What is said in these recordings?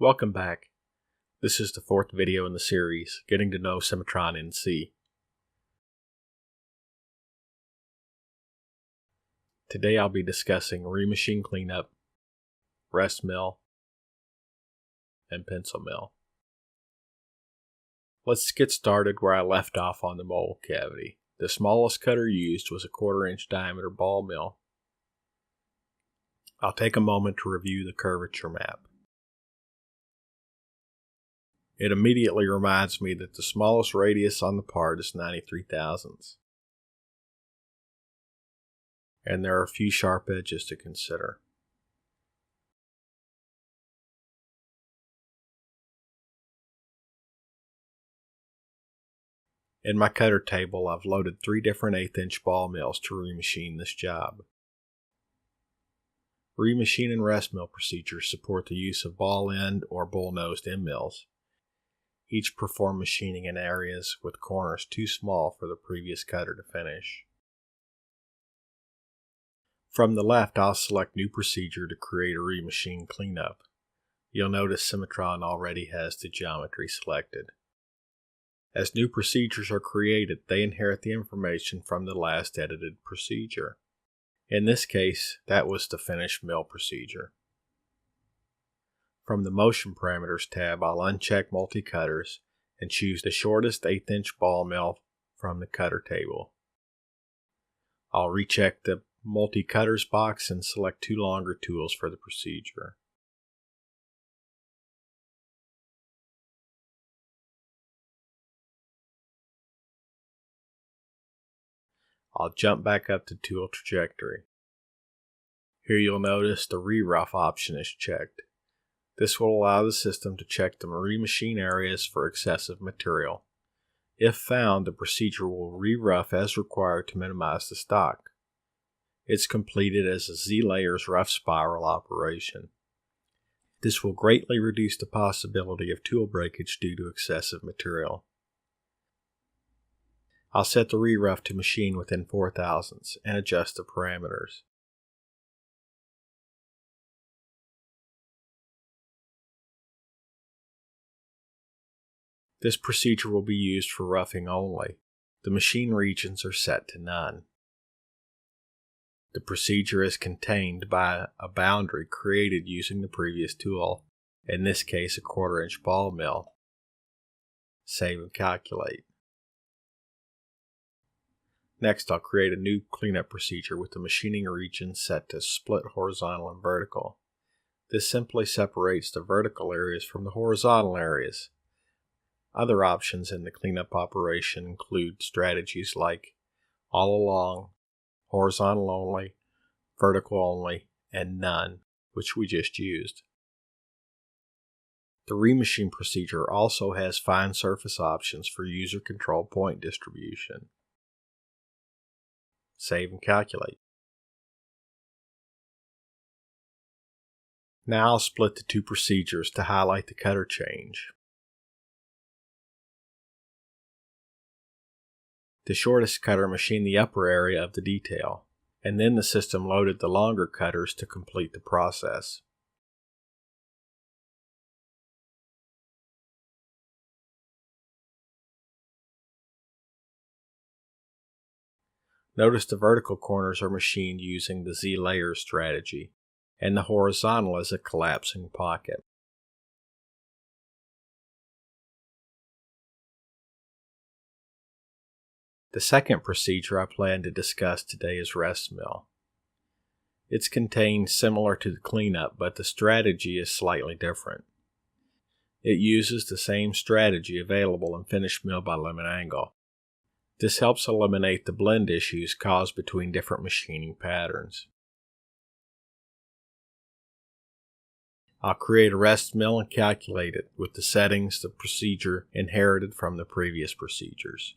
Welcome back. This is the fourth video in the series, Getting to Know Cimatron in C. Today I'll be discussing remachine cleanup, rest mill, and pencil mill. Let's get started where I left off on the mold cavity. The smallest cutter used was a 1/4 inch diameter ball mill. I'll take a moment to review the curvature map. It immediately reminds me that the smallest radius on the part is 93 thousandths. And there are a few sharp edges to consider. In my cutter table, I've loaded 3 different 1/8 inch ball mills to remachine this job. Remachine and rest mill procedures support the use of ball end or bull-nosed end mills. Each perform machining in areas with corners too small for the previous cutter to finish. From the left, I'll select New Procedure to create a remachine cleanup. You'll notice Cimatron already has the geometry selected. As new procedures are created, they inherit the information from the last edited procedure. In this case, that was the Finish Mill procedure. From the Motion Parameters tab, I'll uncheck Multi-Cutters and choose the shortest 1/8 inch ball mill from the cutter table. I'll recheck the Multi-Cutters box and select 2 longer tools for the procedure. I'll jump back up to Tool Trajectory. Here you'll notice the Re-Rough option is checked. This will allow the system to check the remachine areas for excessive material. If found, the procedure will re-rough as required to minimize the stock. It's completed as a Z-layers rough spiral operation. This will greatly reduce the possibility of tool breakage due to excessive material. I'll set the re-rough to machine within 4 thousandths and adjust the parameters. This procedure will be used for roughing only. The machine regions are set to none. The procedure is contained by a boundary created using the previous tool, in this case a 1/4 inch ball mill. Save and calculate. Next, I'll create a new cleanup procedure with the machining region set to split horizontal and vertical. This simply separates the vertical areas from the horizontal areas. Other options in the cleanup operation include strategies like all along, horizontal only, vertical only, and none, which we just used. The remachine procedure also has fine surface options for user control point distribution. Save and calculate. Now I'll split the 2 procedures to highlight the cutter change. The shortest cutter machined the upper area of the detail, and then the system loaded the longer cutters to complete the process. Notice the vertical corners are machined using the Z-layer strategy, and the horizontal is a collapsing pocket. The second procedure I plan to discuss today is rest mill. It's contained similar to the cleanup, but the strategy is slightly different. It uses the same strategy available in Finish Mill by Limit Angle. This helps eliminate the blend issues caused between different machining patterns. I'll create a rest mill and calculate it with the settings the procedure inherited from the previous procedures.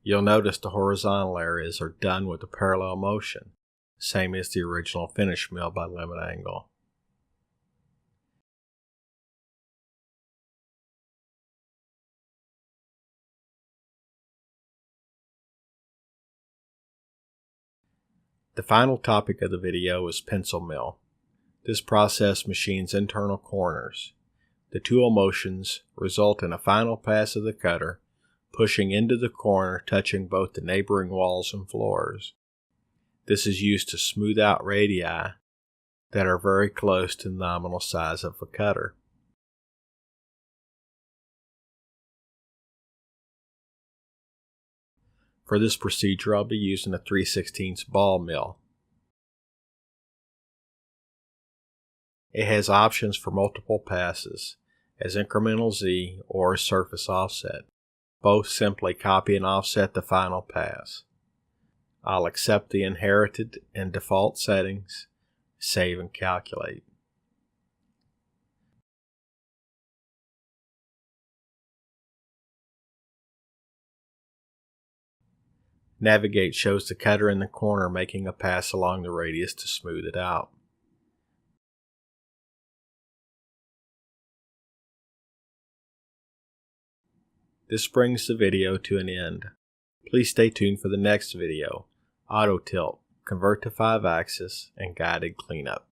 You'll notice the horizontal areas are done with a parallel motion, same as the original finish mill by limit angle. The final topic of the video is pencil mill. This process machines internal corners. The tool motions result in a final pass of the cutter, pushing into the corner, touching both the neighboring walls and floors. This is used to smooth out radii that are very close to the nominal size of a cutter. For this procedure, I'll be using a 3/16 ball mill. It has options for multiple passes, as incremental Z or surface offset. Both simply copy and offset the final pass. I'll accept the inherited and default settings, save and calculate. Navigate shows the cutter in the corner making a pass along the radius to smooth it out. This brings the video to an end. Please stay tuned for the next video, auto tilt, convert to 5-axis, and guided cleanup.